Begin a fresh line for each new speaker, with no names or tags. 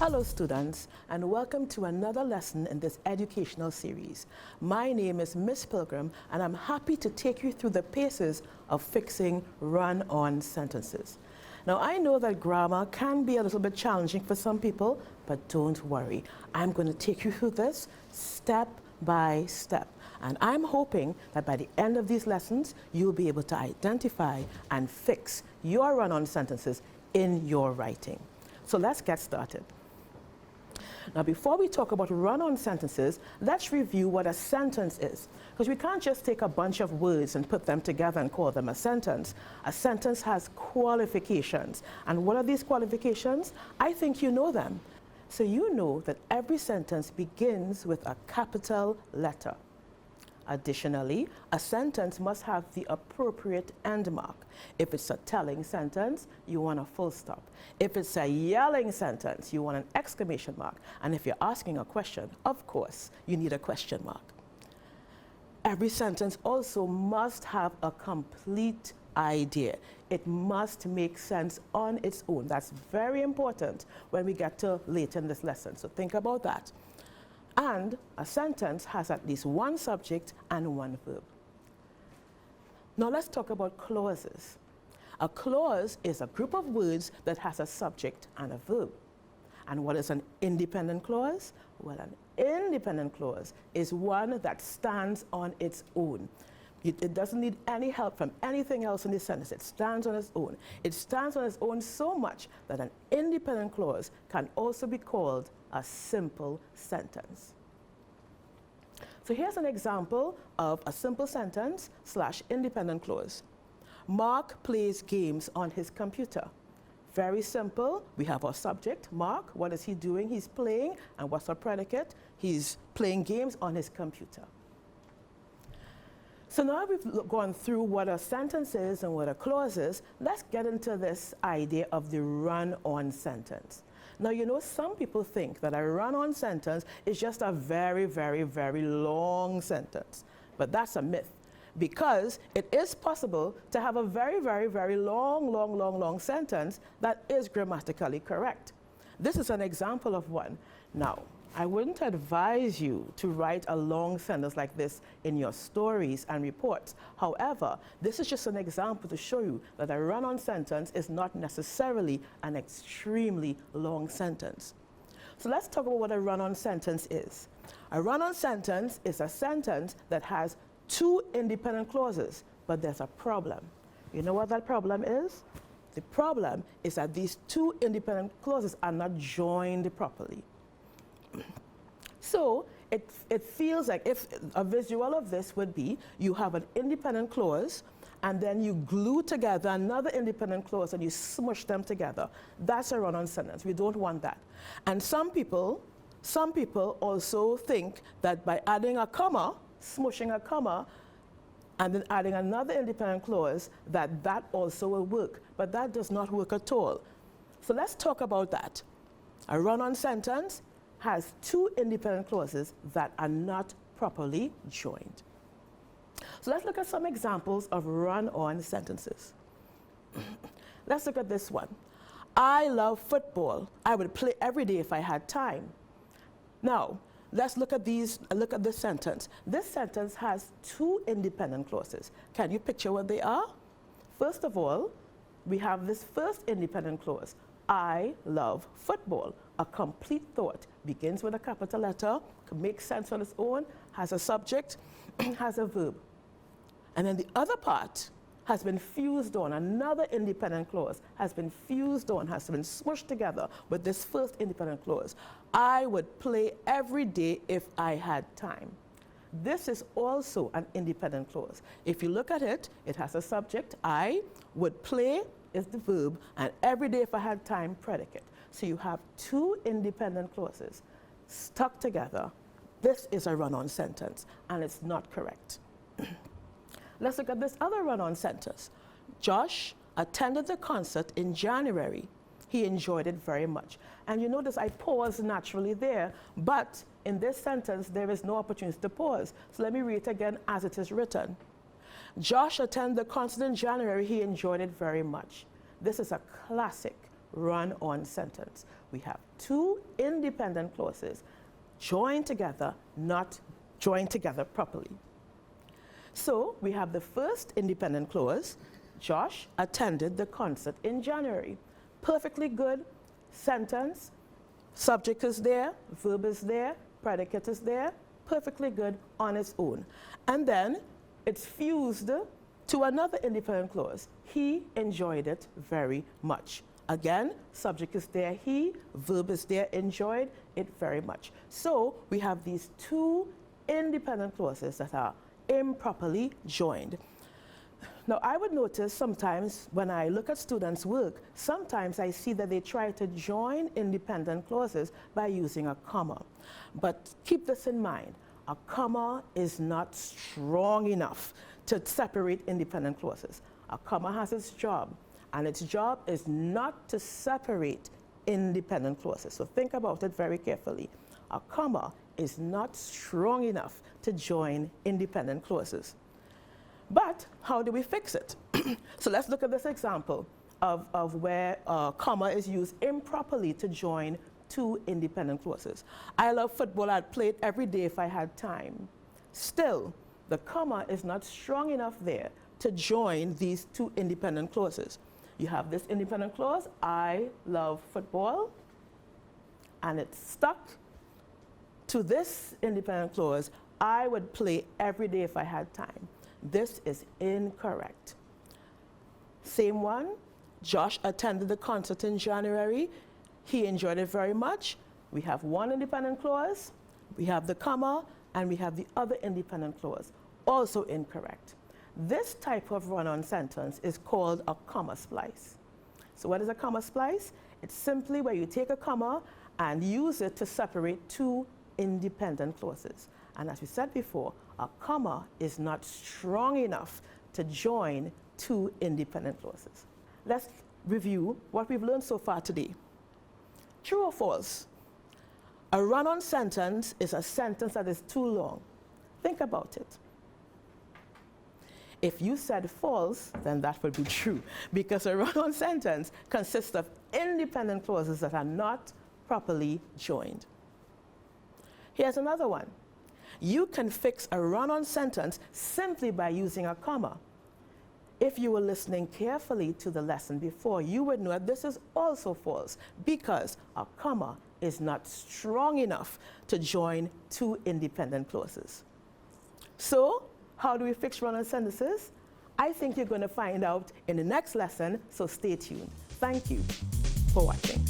Hello students, and welcome to another lesson in this educational series. My name is Miss Pilgrim, and I'm happy to take you through the paces of fixing run-on sentences. Now, I know that grammar can be a little bit challenging for some people, but don't worry. I'm going to take you through this step by step. And I'm hoping that by the end of these lessons, you'll be able to identify and fix your run-on sentences in your writing. So let's get started. Now, before we talk about run-on sentences, let's review what a sentence is. Because we can't just take a bunch of words and put them together and call them a sentence. A sentence has qualifications. And what are these qualifications? I think you know them. So you know that every sentence begins with a capital letter. Additionally, a sentence must have the appropriate end mark. If it's a telling sentence, you want a full stop. If it's a yelling sentence, you want an exclamation mark. And if you're asking a question, of course, you need a question mark. Every sentence also must have a complete idea. It must make sense on its own. That's very important when we get to later in this lesson. So think about that. And a sentence has at least one subject and one verb. Now let's talk about clauses. A clause is a group of words that has a subject and a verb. And what is an independent clause? Well, an independent clause is one that stands on its own. It doesn't need any help from anything else in the sentence. It stands on its own. It stands on its own so much that an independent clause can also be called a simple sentence. So here's an example of a simple sentence / independent clause. Mark plays games on his computer. Very simple. We have our subject, Mark. What is he doing? He's playing. And what's our predicate? He's playing games on his computer. So now we've gone through what a sentence is and what a clause is, let's get into this idea of the run-on sentence. Now, you know, some people think that a run-on sentence is just a very, very, very long sentence. But that's a myth, because it is possible to have a very, very, very long sentence that is grammatically correct. This is an example of one. Now, I wouldn't advise you to write a long sentence like this in your stories and reports. However, this is just an example to show you that a run-on sentence is not necessarily an extremely long sentence. So let's talk about what a run-on sentence is. A run-on sentence is a sentence that has two independent clauses, but there's a problem. You know what that problem is? The problem is that these two independent clauses are not joined properly. So it feels like, if a visual of this would be, you have an independent clause and then you glue together another independent clause and you smush them together. That's a run-on sentence. We don't want that. And some people also think that by adding a comma, smushing a comma, and then adding another independent clause, that also will work. But that does not work at all. So let's talk about that. A run-on sentence has two independent clauses that are not properly joined. So let's look at some examples of run-on sentences. Let's look at this one. I love football. I would play every day if I had time. Now, let's look at this sentence. This sentence has two independent clauses. Can you picture what they are? First of all, we have this first independent clause. I love football. A complete thought begins with a capital letter, makes sense on its own, has a subject, has a verb. And then the other part has been fused on, another independent clause has been fused on, has been smushed together with this first independent clause. I would play every day if I had time. This is also an independent clause. If you look at it, it has a subject, I would play is the verb, and every day if I had time, predicate. So you have two independent clauses stuck together. This is a run-on sentence, and it's not correct. Let's look at this other run-on sentence. Josh attended the concert in January. He enjoyed it very much. And you notice I paused naturally there, but in this sentence, there is no opportunity to pause. So let me read it again as it is written. Josh attended the concert in January. He enjoyed it very much. This is a classic run-on sentence. We have two independent clauses joined together, not joined together properly. So we have the first independent clause, Josh attended the concert in January. Perfectly good sentence, subject is there, verb is there, predicate is there, perfectly good on its own. And then it's fused to another independent clause. He enjoyed it very much. Again, subject is there, he, verb is there, enjoyed it very much. So we have these two independent clauses that are improperly joined. Now, I would notice sometimes when I look at students' work, sometimes I see that they try to join independent clauses by using a comma. But keep this in mind, a comma is not strong enough to separate independent clauses. A comma has its job, and its job is not to separate independent clauses. So think about it very carefully. A comma is not strong enough to join independent clauses. But how do we fix it? So let's look at this example of where a comma is used improperly to join two independent clauses. I love football, I'd play it every day if I had time. Still, the comma is not strong enough there to join these two independent clauses. You have this independent clause, I love football, and it's stuck to this independent clause, I would play every day if I had time. This is incorrect. Same one, Josh attended the concert in January. He enjoyed it very much. We have one independent clause, we have the comma, and we have the other independent clause. Also incorrect. This type of run-on sentence is called a comma splice. So what is a comma splice? It's simply where you take a comma and use it to separate two independent clauses. And as we said before, a comma is not strong enough to join two independent clauses. Let's review what we've learned so far today. True or false? A run-on sentence is a sentence that is too long. Think about it. If you said false, then that would be true, because a run-on sentence consists of independent clauses that are not properly joined. Here's another one. You can fix a run-on sentence simply by using a comma. If you were listening carefully to the lesson before, you would know that this is also false, because a comma is not strong enough to join two independent clauses. So, how do we fix run-on sentences? I think you're going to find out in the next lesson, so stay tuned. Thank you for watching.